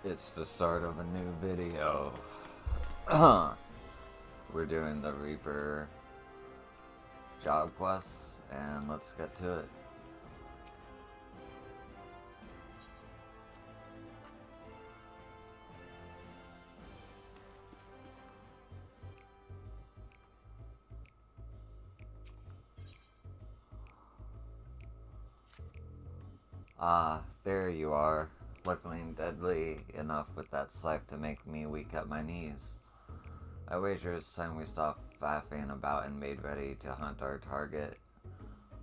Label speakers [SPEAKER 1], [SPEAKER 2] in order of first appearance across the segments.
[SPEAKER 1] It's the start of a new video. We're doing the Reaper job quests, and let's get to it. There you are, looking deadly enough with that scythe to make me weak at my knees. I wager it's time we stop faffing about and made ready to hunt our target.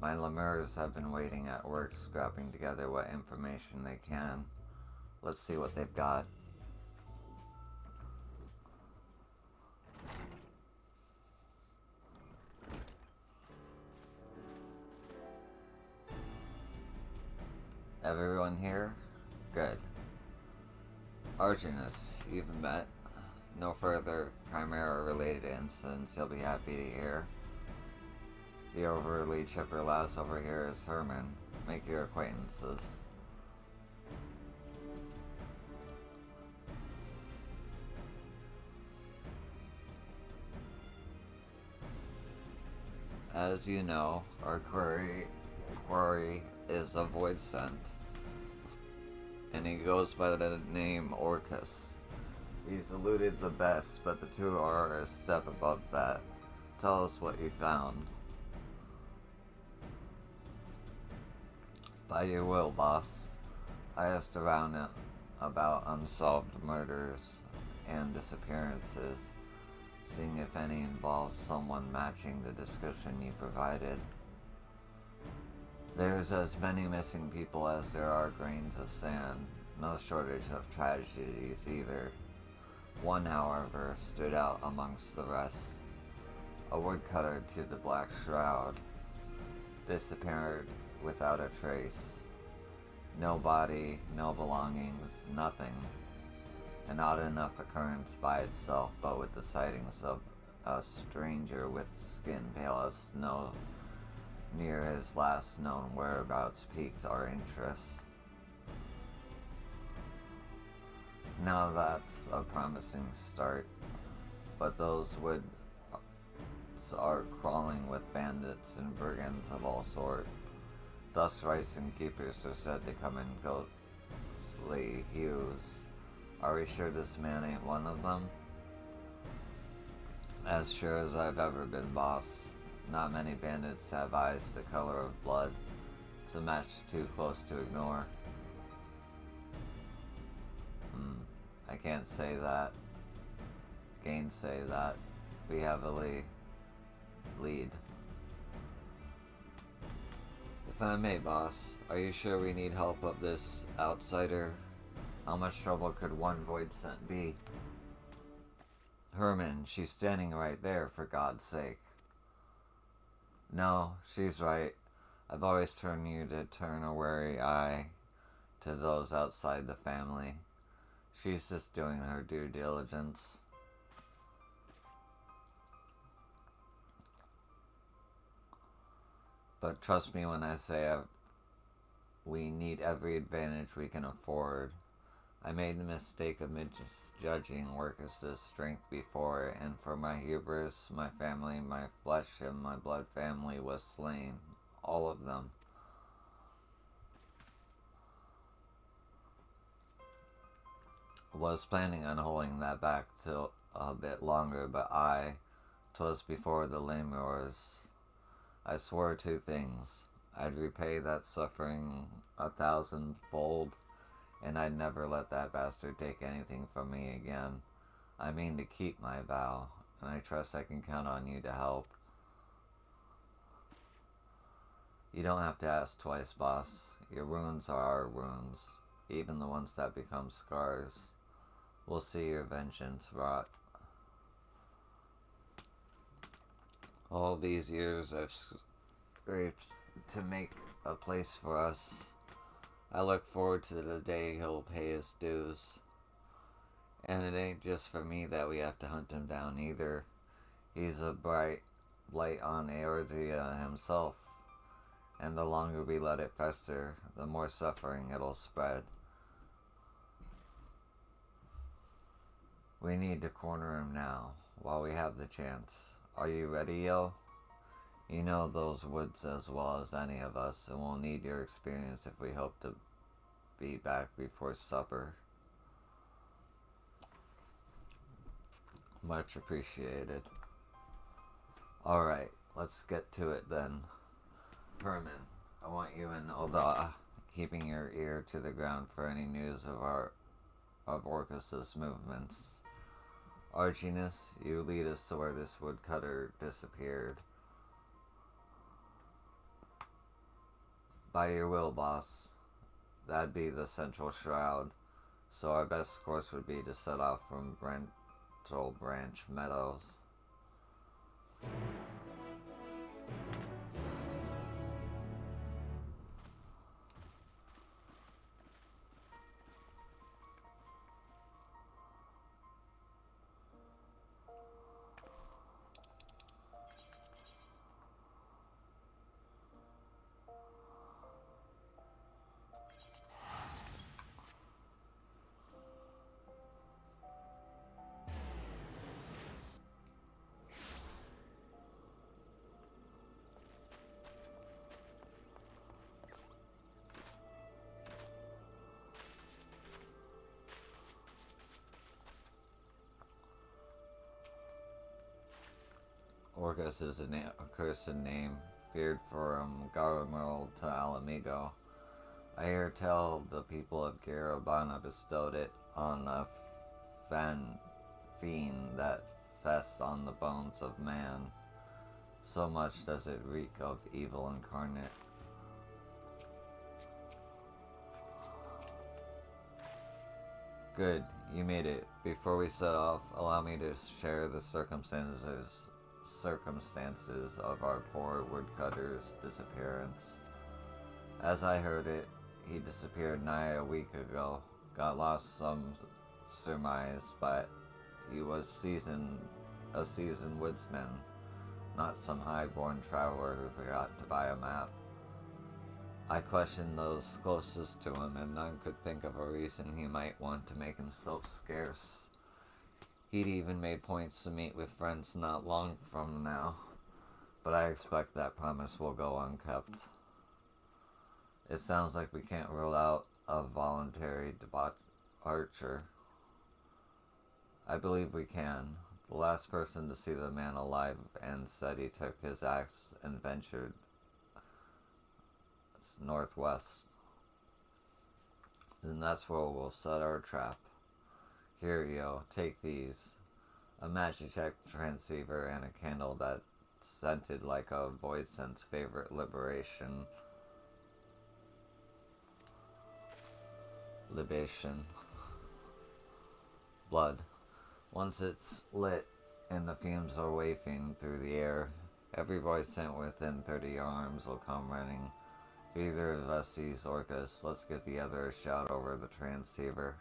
[SPEAKER 1] My lemurs have been waiting at work, scrapping together what information they can. Let's see what they've got. Everyone here? Good. Arginus, you've met. No further Chimera-related incidents you'll be happy to hear. The overly chipper lass over here is Herman. Make your acquaintances. As you know, our quarry is a void scent, and he goes by the name Orcus. He's eluded the best, but the two are a step above that. Tell us what you found. By your will, boss. I asked around about unsolved murders and disappearances, seeing if any involves someone matching the description you provided. There's as many missing people as there are grains of sand. No shortage of tragedies either. One, however, stood out amongst the rest. A woodcutter to the Black Shroud disappeared without a trace. No body, no belongings, nothing. An odd enough occurrence by itself, but with the sightings of a stranger with skin pale as snow near his last known whereabouts piqued our interest. Now that's a promising start, but those woods are crawling with bandits and brigands of all sorts. Dust rights and keepers are said to come in ghostly hues. Are we sure this man ain't one of them? As sure as I've ever been, boss. Not many bandits have eyes the color of blood. It's a match too close to ignore. I can't say that. Gainsay that. We heavily lead. If I may, boss, are you sure we need help of this outsider? How much trouble could one void scent be? Herman, she's standing right there, for God's sake. No, she's right. I've always turned you to turn a wary eye to those outside the family. She's just doing her due diligence. But trust me when I say we need every advantage we can afford. I made the mistake of misjudging Workus' strength before, and for my hubris, my family, my flesh, and my blood family was slain. All of them. Was planning on holding that back till a bit longer, but 'twas before the lemurs. I swore two things. I'd repay that suffering 1,000-fold, and I'd never let that bastard take anything from me again. I mean to keep my vow, and I trust I can count on you to help. You don't have to ask twice, boss. Your wounds are our wounds, even the ones that become scars. We'll see your vengeance rot. All these years I've scraped to make a place for us. I look forward to the day he'll pay his dues. And it ain't just for me that we have to hunt him down either. He's a bright light on Eorzea himself. And the longer we let it fester, the more suffering it'll spread. We need to corner him now, while we have the chance. Are you ready, Yo? You know those woods as well as any of us, and we'll need your experience if we hope to be back before supper. Much appreciated. Alright, let's get to it then. Herman, I want you and Oda keeping your ear to the ground for any news of Orcus's movements. Archiness, you lead us to where this woodcutter disappeared. By your will, boss. That'd be the central shroud, so our best course would be to set off from Brental Branch Meadows. Orcus is a cursed name, feared from Garmerald to Alamigo. I hear tell the people of Garabana bestowed it on a fiend that fests on the bones of man. So much does it reek of evil incarnate. Good, you made it. Before we set off, allow me to share the circumstances of our poor woodcutter's disappearance. As I heard it, he disappeared nigh a week ago. Got lost, some surmise, but he was a seasoned woodsman, not some high-born traveler who forgot to buy a map. I questioned those closest to him, and none could think of a reason he might want to make himself scarce. He'd even made points to meet with friends not long from now, but I expect that promise will go unkept. It sounds like we can't rule out a voluntary departure. I believe we can. The last person to see the man alive and said he took his axe and ventured northwest. Then that's where we'll set our trap. Here, Yo, take these. A Magitech transceiver and a candle that scented like a Voidsent's favorite libation. Libation. Blood. Once it's lit and the fumes are wafting through the air, every Voidsent within 30 arms will come running. If either of us sees Orcus, let's give the other a shout over the transceiver.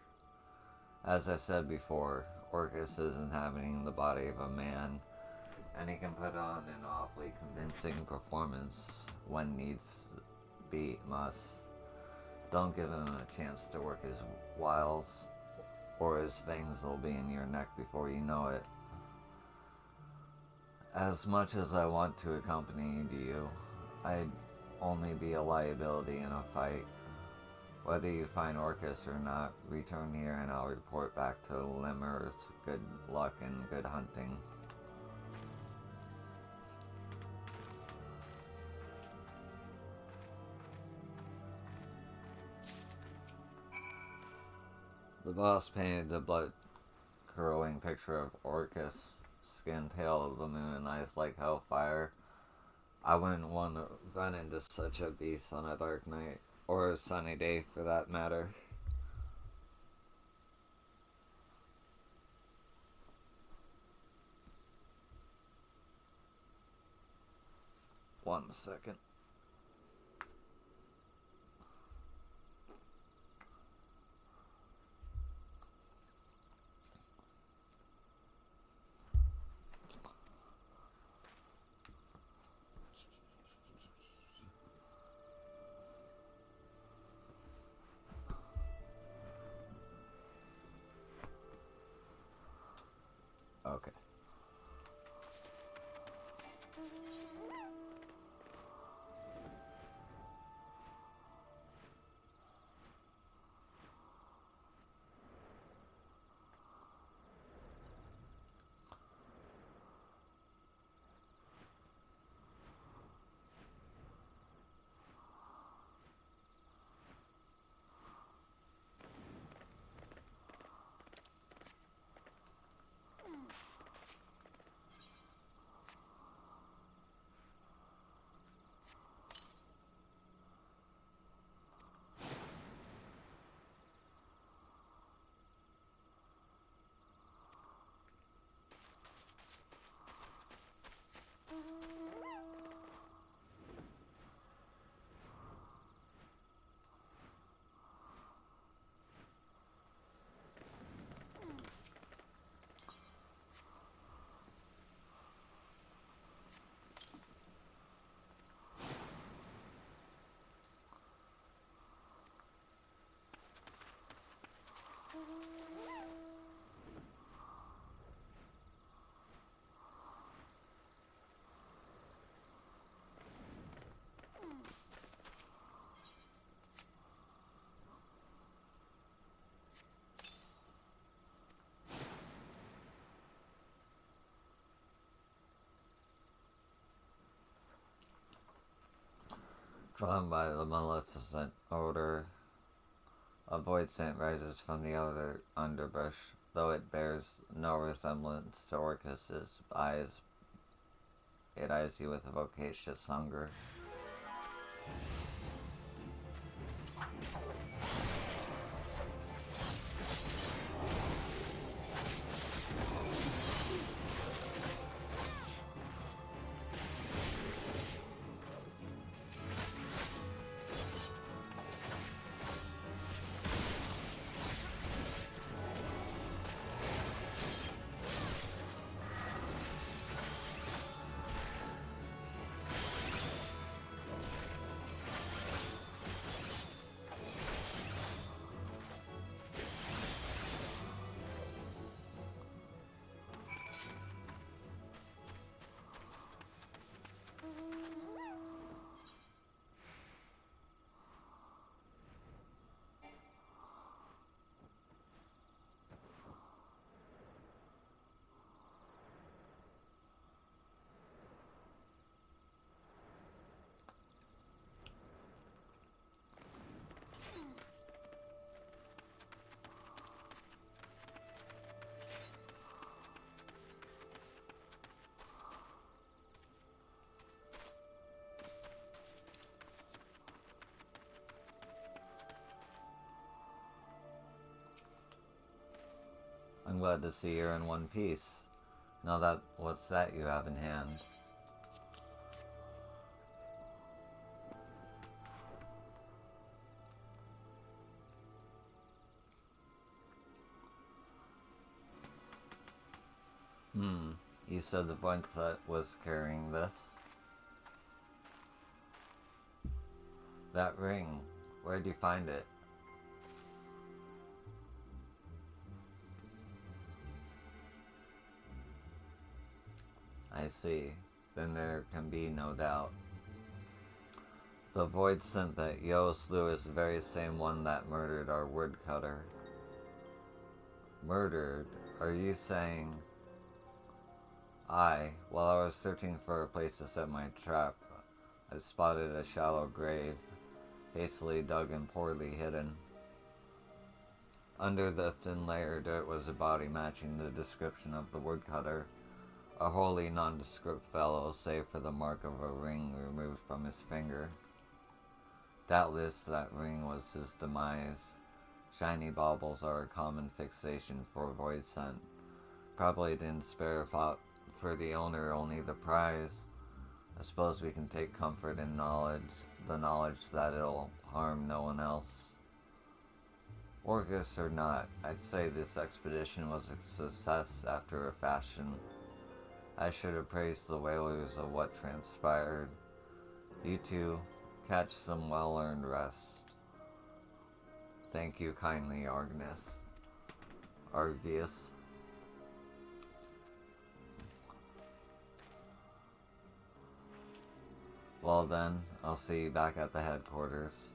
[SPEAKER 1] As I said before, Orcus is inhabiting the body of a man, and he can put on an awfully convincing performance when needs be must. Don't give him a chance to work his wiles, or his fangs will be in your neck before you know it. As much as I want to accompany you, I'd only be a liability in a fight. Whether you find Orcus or not, return here and I'll report back to Limmer's good luck and good hunting. The boss painted the blood-curdling picture of Orcus, skin pale as the moon and eyes like hellfire. I wouldn't want to run into such a beast on a dark night, or a sunny day for that matter. One second. Drawn by the maleficent odor, a void scent rises from the other underbrush, though it bears no resemblance to Orcus's eyes. It eyes you with a voracious hunger. I'm glad to see you're in one piece. Now what's that you have in hand? You said the bunch that was carrying this? That ring, where'd you find it? I see. Then there can be no doubt. The void scent that Yo slew is the very same one that murdered our woodcutter. Murdered? Are you saying... While I was searching for a place to set my trap, I spotted a shallow grave, hastily dug and poorly hidden. Under the thin layer of dirt was a body matching the description of the woodcutter, a wholly nondescript fellow save for the mark of a ring removed from his finger. Doubtless that ring was his demise. Shiny baubles are a common fixation for void scent. Probably didn't spare thought for the owner, only the prize. I suppose we can take comfort in the knowledge that it'll harm no one else. Orcus or not, I'd say this expedition was a success after a fashion. I should have praised the whalers of what transpired. You two, catch some well-earned rest. Thank you kindly, Argius. Well then, I'll see you back at the headquarters.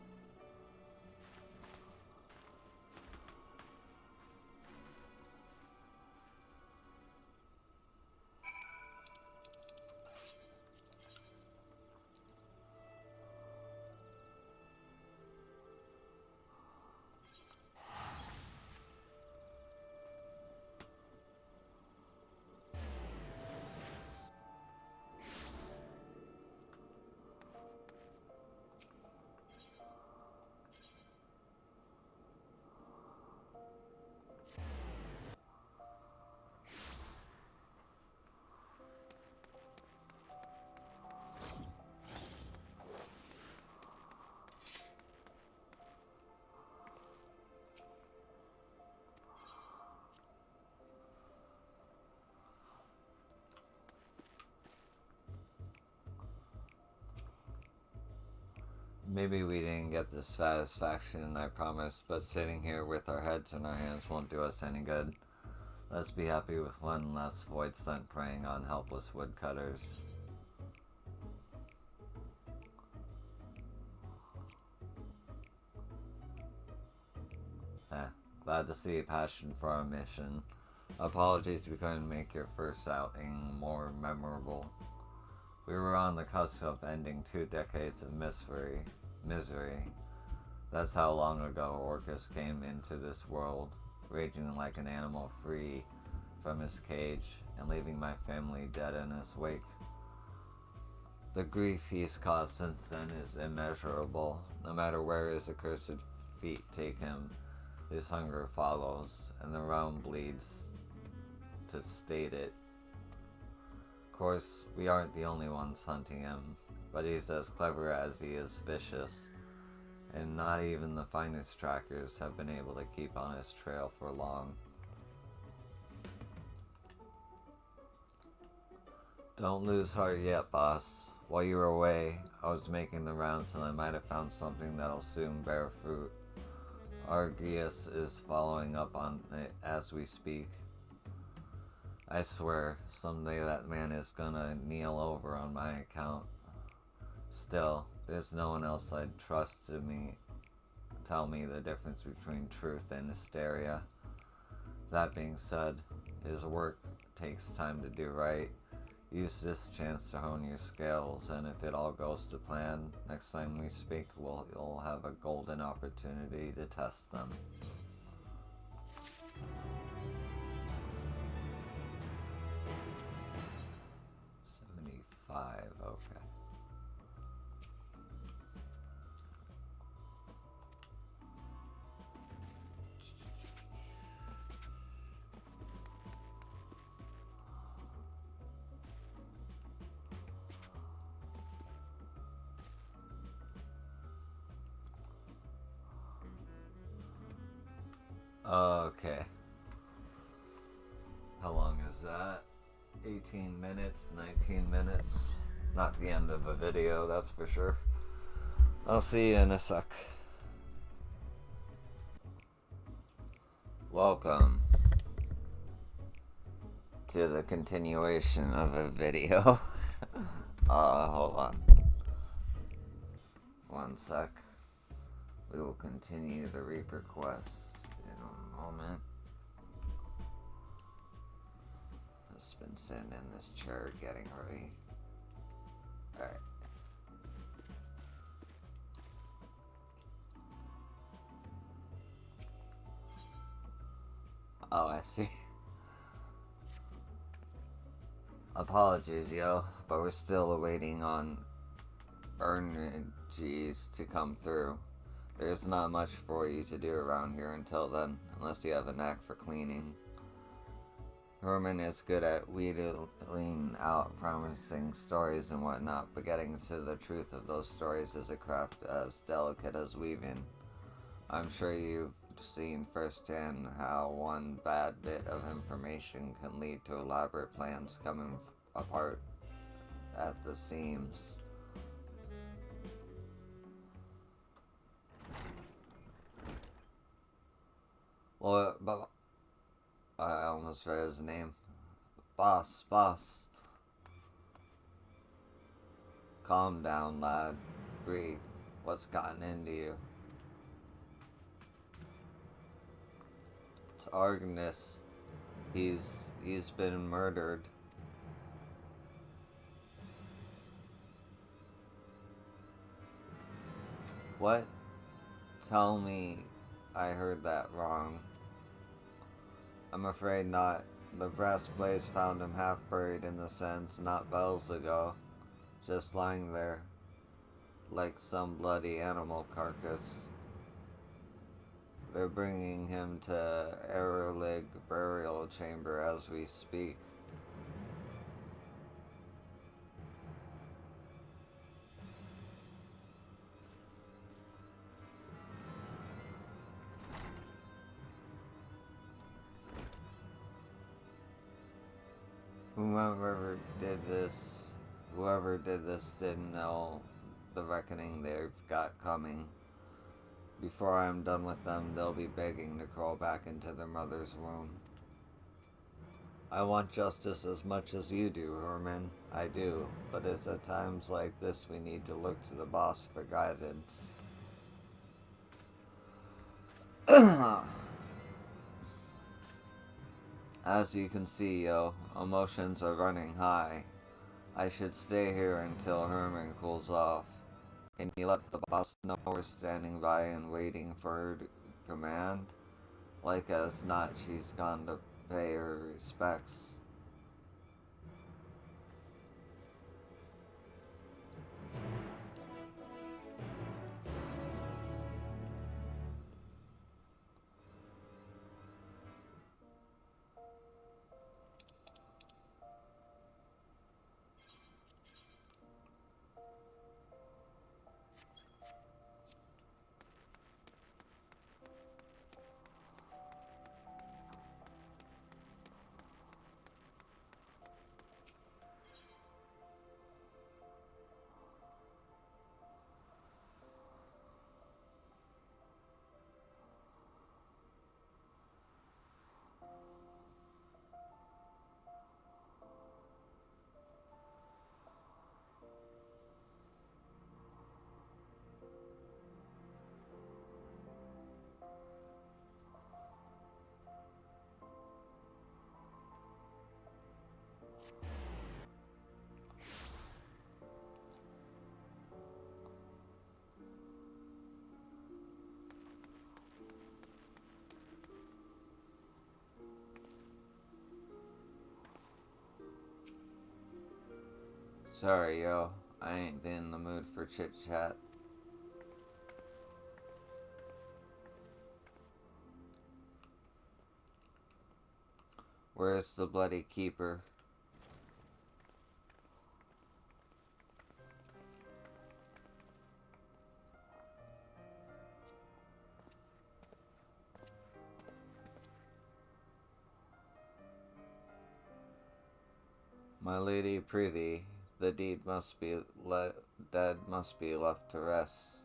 [SPEAKER 1] Maybe we didn't get the satisfaction I promised, but sitting here with our heads in our hands won't do us any good. Let's be happy with one less void scent preying on helpless woodcutters. Glad to see a passion for our mission. Apologies we couldn't make your first outing more memorable. We were on the cusp of ending 2 decades of misery. That's how long ago Orcus came into this world, raging like an animal free from his cage and leaving my family dead in his wake. The grief he's caused since then is immeasurable. No matter where his accursed feet take him, his hunger follows, and the realm bleeds to state it. Of course, we aren't the only ones hunting him, but he's as clever as he is vicious, and not even the finest trackers have been able to keep on his trail for long. Don't lose heart yet, boss. While you were away, I was making the rounds and I might have found something that'll soon bear fruit. Argius is following up on it as we speak. I swear, someday that man is gonna kneel over on my account. Still, there's no one else I'd trust to tell me the difference between truth and hysteria. That being said, his work takes time to do right. Use this chance to hone your skills, and if it all goes to plan, next time we speak, you'll have a golden opportunity to test them. Okay. Okay. How long is that? 18 minutes, 19 minutes. Not the end of a video, that's for sure. I'll see you in a sec. Welcome to the continuation of a video. Hold on. One sec. We will continue the Reaper quest in a moment. I've just been sitting in this chair getting ready. Alright. Oh, I see. Apologies, yo, but we're still awaiting on energies to come through. There's not much for you to do around here until then, unless you have a knack for cleaning. Herman is good at wheedling out promising stories and whatnot, but getting to the truth of those stories is a craft as delicate as weaving. I'm sure you've seen firsthand how one bad bit of information can lead to elaborate plans coming apart at the seams. Well, but I almost read his name. Boss. Calm down, lad. Breathe. What's gotten into you? It's Argnus. He's been murdered. What? Tell me I heard that wrong. I'm afraid not. The brass place found him half buried in the sands not bells ago, just lying there, like some bloody animal carcass. They're bringing him to Erlig burial chamber as we speak. Whoever did this didn't know the reckoning they've got coming. Before I'm done with them, they'll be begging to crawl back into their mother's womb. I want justice as much as you do, Herman. I do. But it's at times like this we need to look to the boss for guidance. As you can see, yo, emotions are running high. I should stay here until Herman cools off. Can you let the boss know we're standing by and waiting for her command? Like as not, she's gone to pay her respects. Sorry, yo. I ain't in the mood for chit chat. Where's the bloody keeper? My lady prithee, the dead must be left to rest.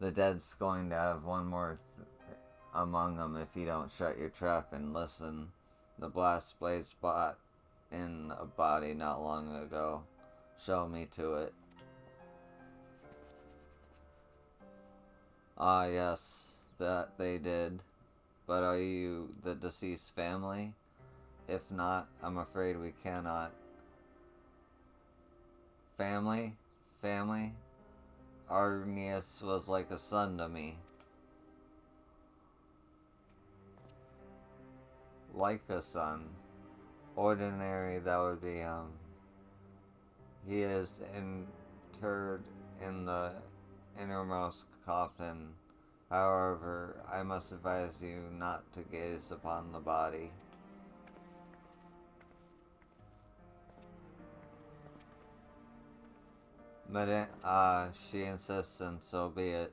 [SPEAKER 1] The dead's going to have one more among them if you don't shut your trap and listen. The blast blade spot in a body not long ago. Show me to it. Ah, yes, that they did. But are you the deceased family? If not, I'm afraid we cannot. Family? Family? Arnius was like a son to me. Like a son. Ordinary, that would be, he is interred in the innermost coffin. However, I must advise you not to gaze upon the body. She insists, and so be it.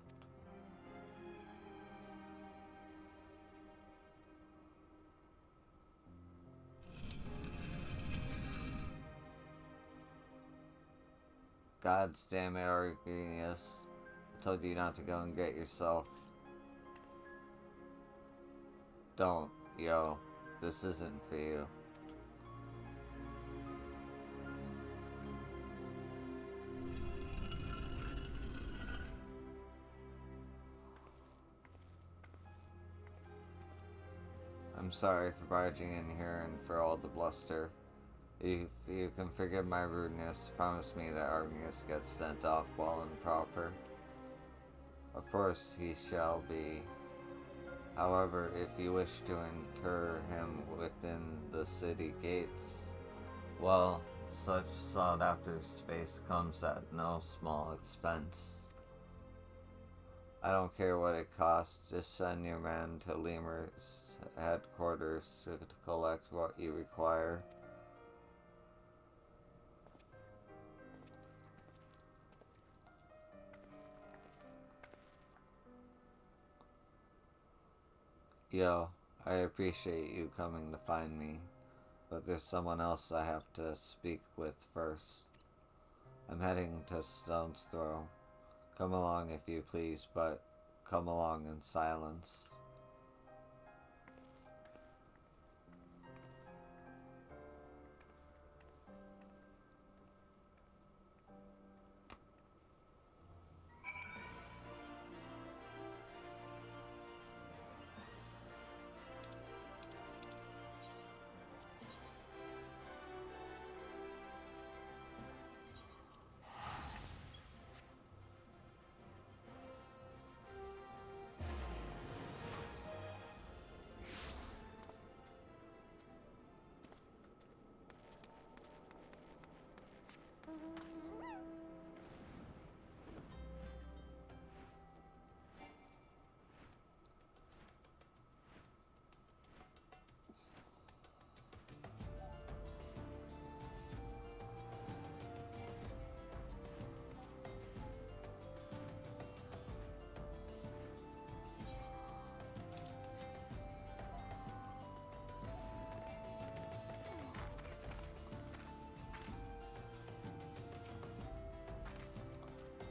[SPEAKER 1] God damn it, Argenius. I told you not to go and get yourself. Don't, yo. This isn't for you. I'm sorry for barging in here and for all the bluster. If you can forgive my rudeness, promise me that Argenius gets sent off well and proper. Of course he shall be. However, if you wish to inter him within the city gates, well, such sought after space comes at no small expense. I don't care what it costs, just send your man to Lemur's headquarters to collect what you require. Yo, I appreciate you coming to find me, but there's someone else I have to speak with first. I'm heading to Stone's Throw. Come along if you please, but come along in silence.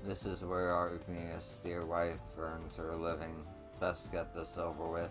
[SPEAKER 1] This is where Argnia's dear wife earns her living. Best get this over with.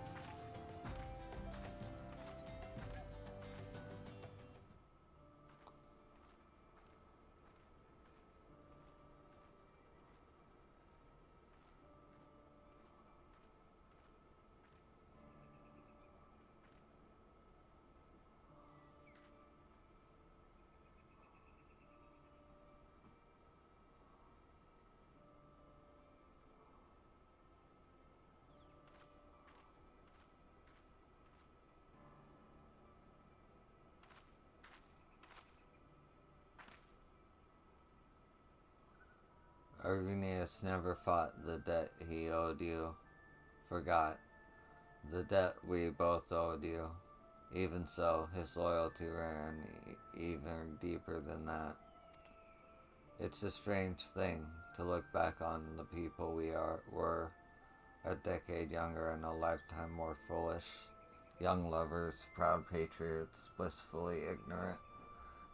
[SPEAKER 1] Argnius never fought the debt he owed you, forgot the debt we both owed you. Even so, his loyalty ran even deeper than that. It's a strange thing to look back on the people were a decade younger and a lifetime more foolish. Young lovers, proud patriots, blissfully ignorant,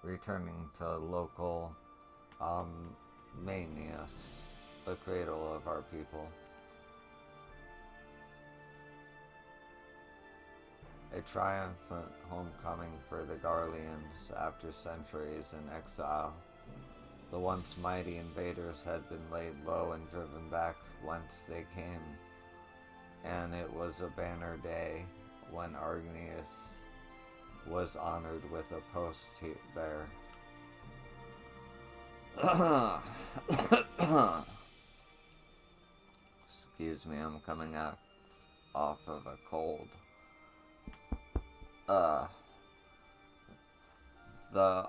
[SPEAKER 1] returning to local Manius, the cradle of our people. A triumphant homecoming for the Garleans after centuries in exile. The once mighty invaders had been laid low and driven back whence they came, and it was a banner day when Argnius was honored with a post there. Excuse me, I'm coming off of a cold. The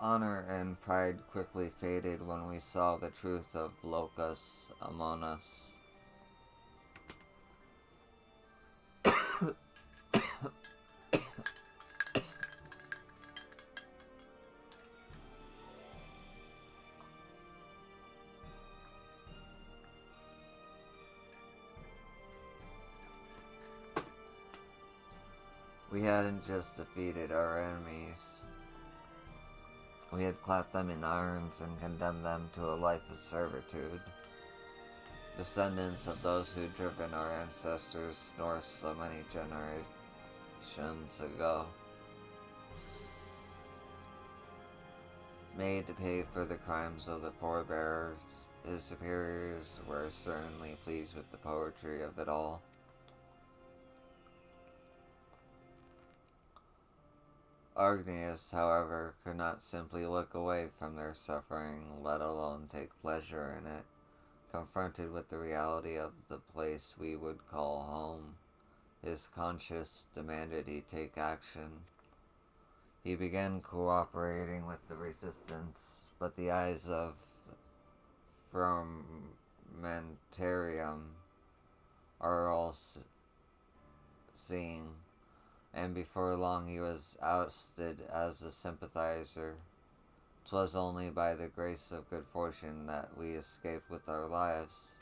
[SPEAKER 1] honor and pride quickly faded when we saw the truth of locus among us. We hadn't just defeated our enemies. We had clapped them in irons and condemned them to a life of servitude. Descendants of those who'd driven our ancestors north so many generations ago. Made to pay for the crimes of the forebears, his superiors were certainly pleased with the poetry of it all. Argnius, however, could not simply look away from their suffering, let alone take pleasure in it. Confronted with the reality of the place we would call home, his conscience demanded he take action. He began cooperating with the resistance, but the eyes of Fermentarium are all seeing, and before long he was ousted as a sympathizer. 'Twas only by the grace of good fortune that we escaped with our lives.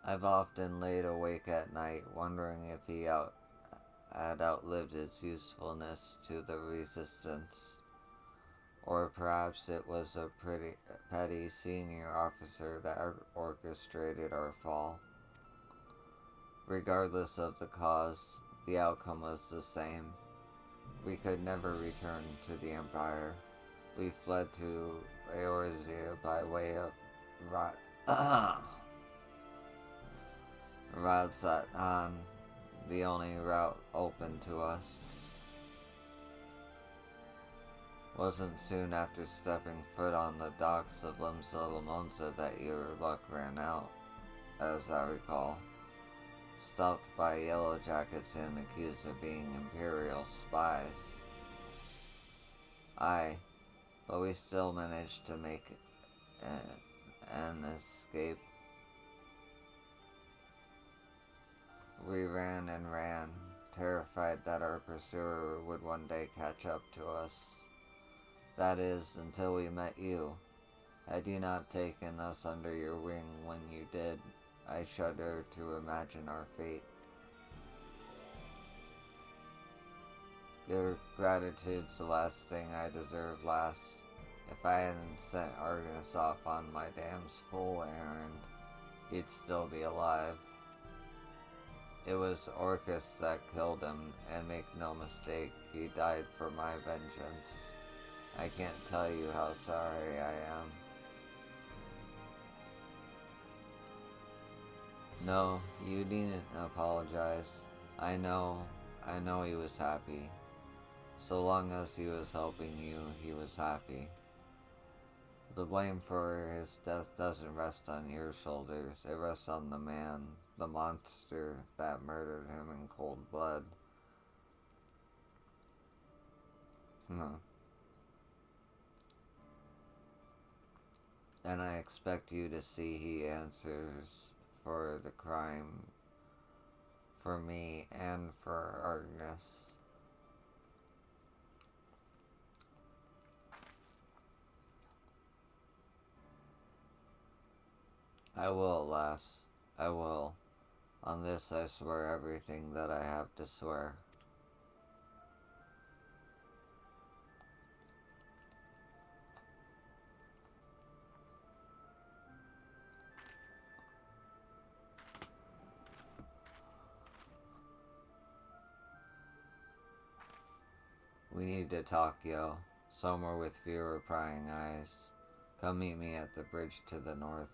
[SPEAKER 1] I've often laid awake at night wondering if he had outlived his usefulness to the resistance, or perhaps it was a petty senior officer that orchestrated our fall. Regardless of the cause, the outcome was the same. We could never return to the Empire. We fled to Eorzea by way of Radzat-Han, the only route open to us. Wasn't soon after stepping foot on the docks of Limsa that your luck ran out, as I recall. Stopped by yellow jackets and accused of being Imperial spies. Aye, but we still managed to make an escape. We ran and ran, terrified that our pursuer would one day catch up to us. That is, until we met you. Had you not taken us under your wing when you did, I shudder to imagine our fate. Your gratitude's the last thing I deserve, lass. If I hadn't sent Argus off on my dam's fool errand, he'd still be alive. It was Orcus that killed him, and make no mistake, he died for my vengeance. I can't tell you how sorry I am. No, you needn't apologize. I know he was happy. So long as he was helping you, he was happy. The blame for his death doesn't rest on your shoulders. It rests on the man, the monster that murdered him in cold blood. And I expect you to see he answers for the crime, for me, and for Argus. I will, lass. I will. On this I swear everything that I have to swear. We need to talk, yo. Somewhere with fewer prying eyes. Come meet me at the bridge to the north.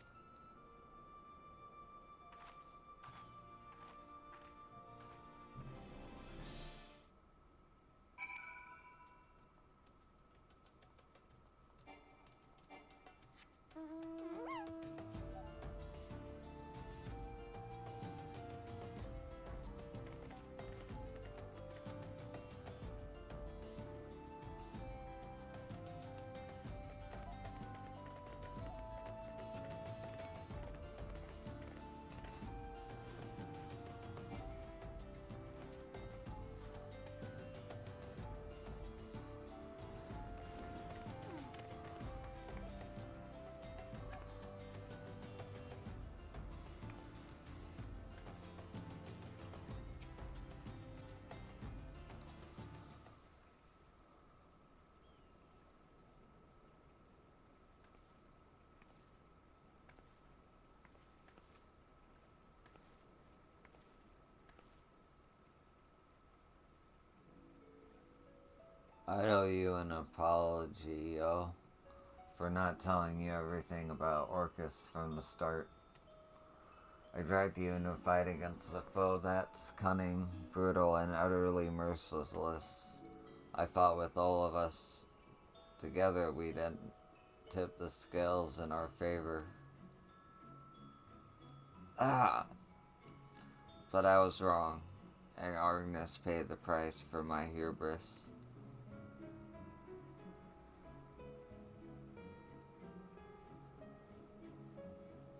[SPEAKER 1] I owe you an apology, yo, for not telling you everything about Orcus from the start. I dragged you into a fight against a foe that's cunning, brutal, and utterly merciless. I fought with all of us. Together we'd tip the scales in our favor. But I was wrong, and Argus paid the price for my hubris.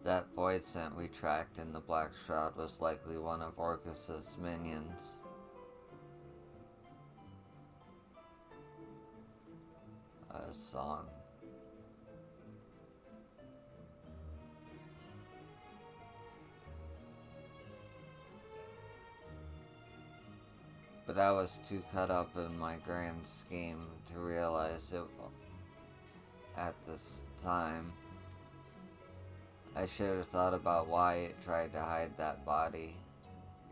[SPEAKER 1] That void scent we tracked in the Black Shroud was likely one of Orcus's minions. A song. But I was too caught up in my grand scheme to realize it at this time. I should have thought about why it tried to hide that body.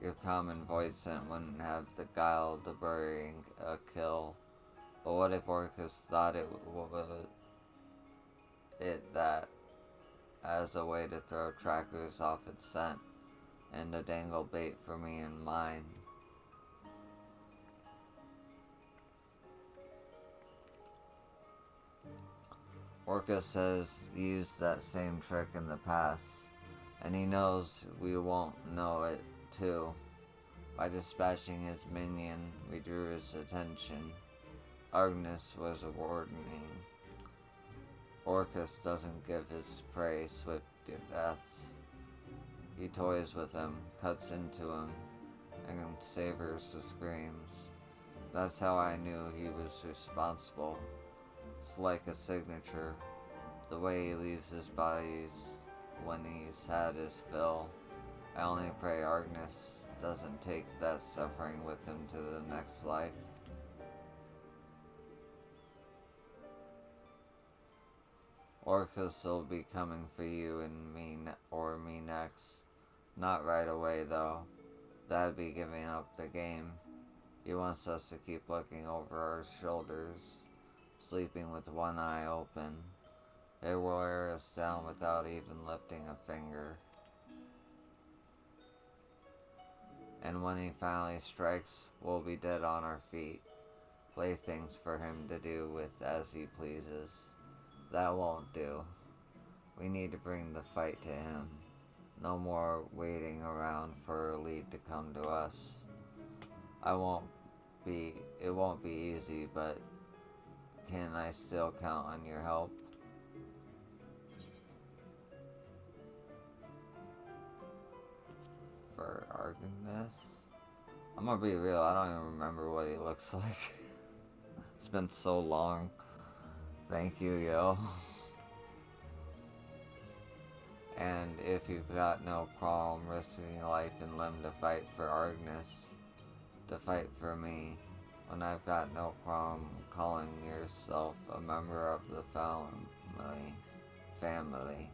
[SPEAKER 1] Your common void scent wouldn't have the guile to burying a kill. But what if Orcus thought it was that as a way to throw trackers off its scent and to dangle bait for me and mine? Orcus has used that same trick in the past, and he knows we won't know it too. By dispatching his minion, we drew his attention. Argus was a warning. Orcus doesn't give his prey swift deaths. He toys with him, cuts into him, and savors the screams. That's how I knew he was responsible. It's like a signature, the way he leaves his bodies when he's had his fill. I only pray Argus doesn't take that suffering with him to the next life. Orcus will be coming for you and me next. Not right away, though. That'd be giving up the game. He wants us to keep looking over our shoulders, sleeping with one eye open. They will wear us down without even lifting a finger. And when he finally strikes, we'll be dead on our feet. Playthings for him to do with as he pleases. That won't do. We need to bring the fight to him. No more waiting around for a lead to come to us. It won't be easy, but can I still count on your help? For Artemis? I'm gonna be real, I don't even remember what he looks like. It's been so long. Thank you, yo. And if you've got no problem risking your life and limb to fight for Artemis, to fight for me, when I've got no problem calling yourself a member of the family.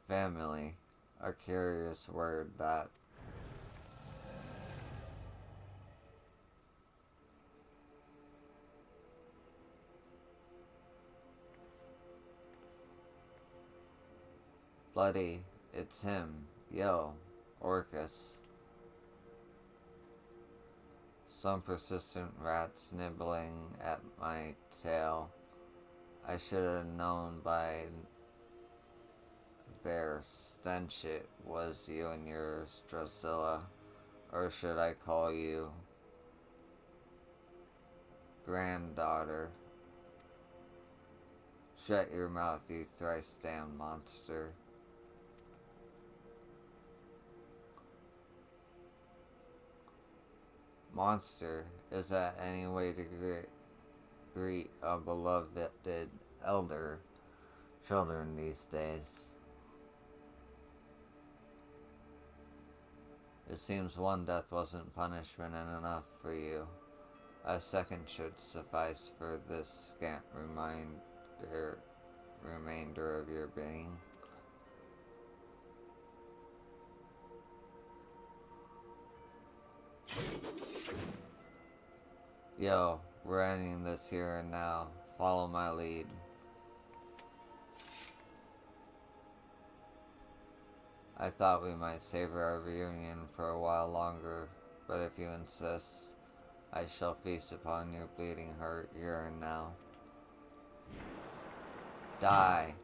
[SPEAKER 1] Family, a curious word that. Bloody, it's him. Yo, Orcus. Some persistent rats nibbling at my tail. I should have known by their stench it was you and your Drusilla. Or should I call you granddaughter? Shut your mouth, you thrice damned monster. Monster, is that any way to greet a beloved elder children these days? It seems one death wasn't punishment enough for you. A second should suffice for this scant remainder of your being. Yo, we're ending this here and now. Follow my lead. I thought we might savor our reunion for a while longer, but if you insist, I shall feast upon your bleeding heart here and now. Die!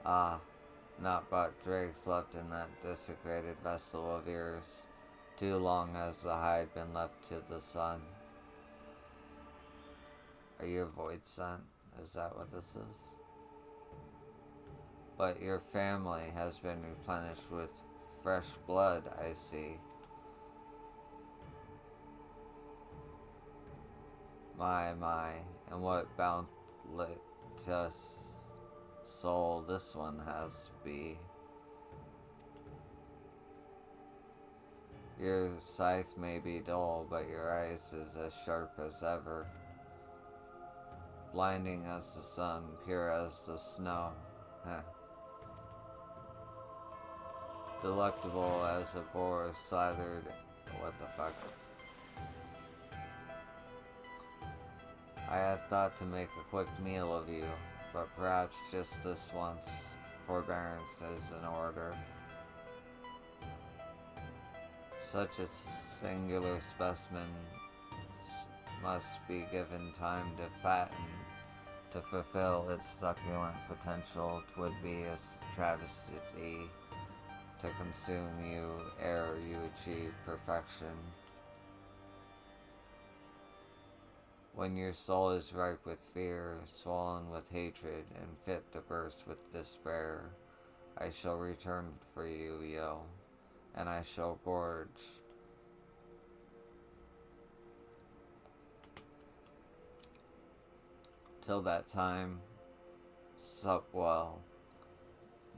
[SPEAKER 1] Ah, not but dregs left in that desecrated vessel of yours. Too long has the hide been left to the sun. Are you a void scent? Is that what this is? But your family has been replenished with fresh blood, I see. My, and what boundless soul this one has be. Your scythe may be dull, but your eyes is as sharp as ever. Blinding as the sun, pure as the snow. Delectable as a boar slathered. What the fuck? I had thought to make a quick meal of you, but perhaps just this once, forbearance is in order. Such a singular specimen must be given time to fatten. To fulfill its succulent potential, 'twould be a travesty to consume you ere you achieve perfection. When your soul is ripe with fear, swollen with hatred, and fit to burst with despair, I shall return for you, yo, and I shall gorge. Till that time, sup well.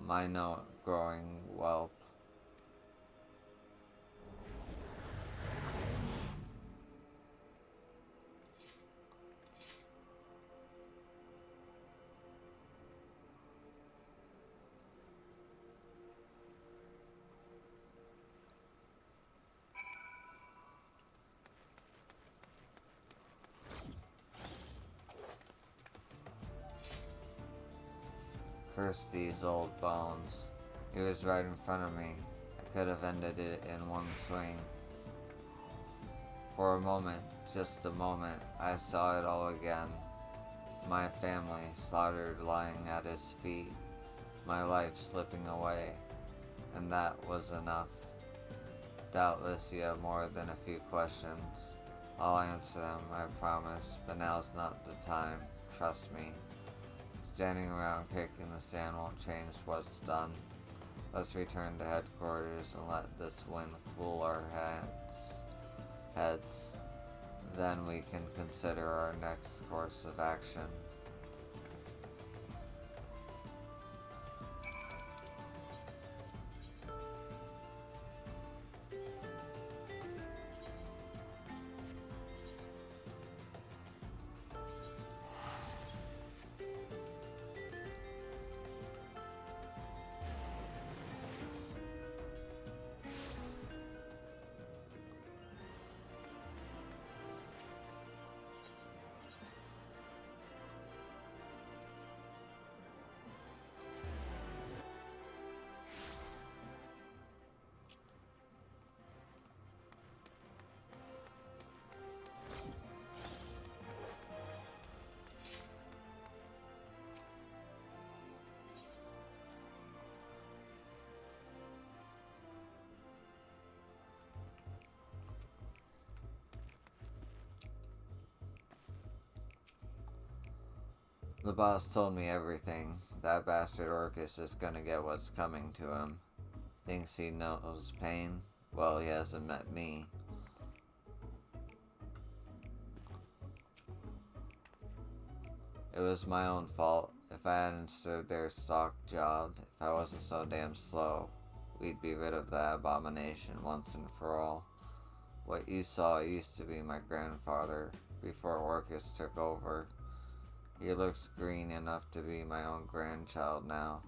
[SPEAKER 1] my note growing whelp. Curse these old bones. He was right in front of me. I could have ended it in one swing. For a moment, just a moment, I saw it all again. My family slaughtered lying at his feet, my life slipping away, and that was enough. Doubtless you have more than a few questions. I'll answer them, I promise, but now's not the time. Trust me. Standing around kicking the sand won't change what's done. Let's return to headquarters and let this wind cool our heads. Then we can consider our next course of action. The boss told me everything. That bastard Orcus is gonna get what's coming to him. Thinks he knows pain? Well, he hasn't met me. It was my own fault. If I hadn't stood there stock jobbed, if I wasn't so damn slow, we'd be rid of that abomination once and for all. What you saw used to be my grandfather, before Orcus took over. He looks green enough to be my own grandchild now.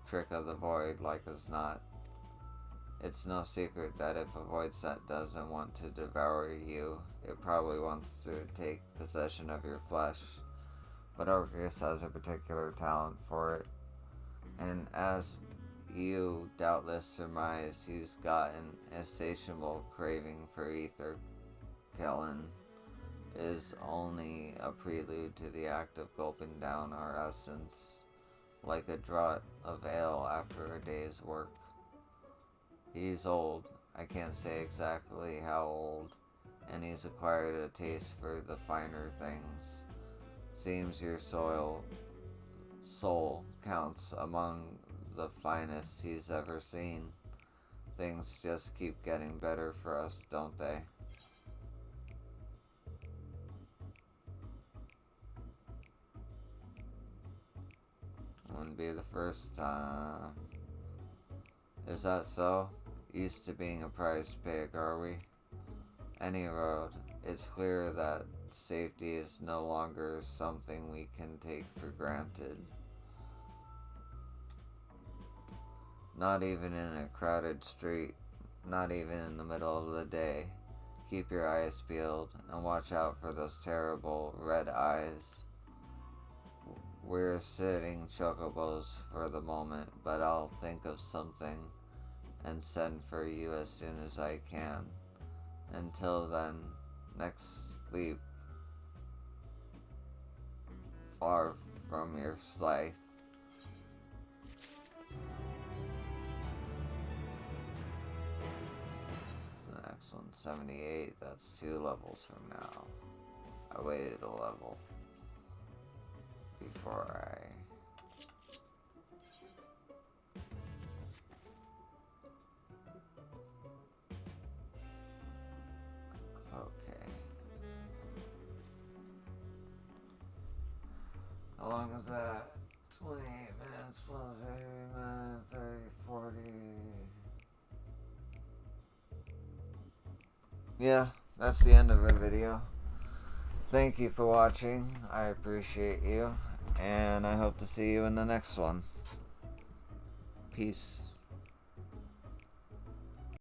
[SPEAKER 1] Trick of the void, like as not. It's no secret that if a void set doesn't want to devour you, it probably wants to take possession of your flesh. But Orcus has a particular talent for it. And as you doubtless surmise, he's got an insatiable craving for ether. Kellen is only a prelude to the act of gulping down our essence, like a draught of ale after a day's work. He's old, I can't say exactly how old, and he's acquired a taste for the finer things. Seems your soul counts among the finest he's ever seen. Things just keep getting better for us, don't they? Wouldn't be the first time. Is that so? Used to being a prize pig, are we? Any road, it's clear that safety is no longer something we can take for granted. Not even in a crowded street, not even in the middle of the day. Keep your eyes peeled and watch out for those terrible red eyes. We're sitting chocobos for the moment, but I'll think of something and send for you as soon as I can. Until then, next sleep far from your scythe. The next one's 78, that's 2 levels from now. I waited a level before I... Okay. How long is that? 28 minutes plus 80 minutes, 30, 40. Yeah, that's the end of the video. Thank you for watching. I appreciate you. And I hope to see you in the next one. Peace.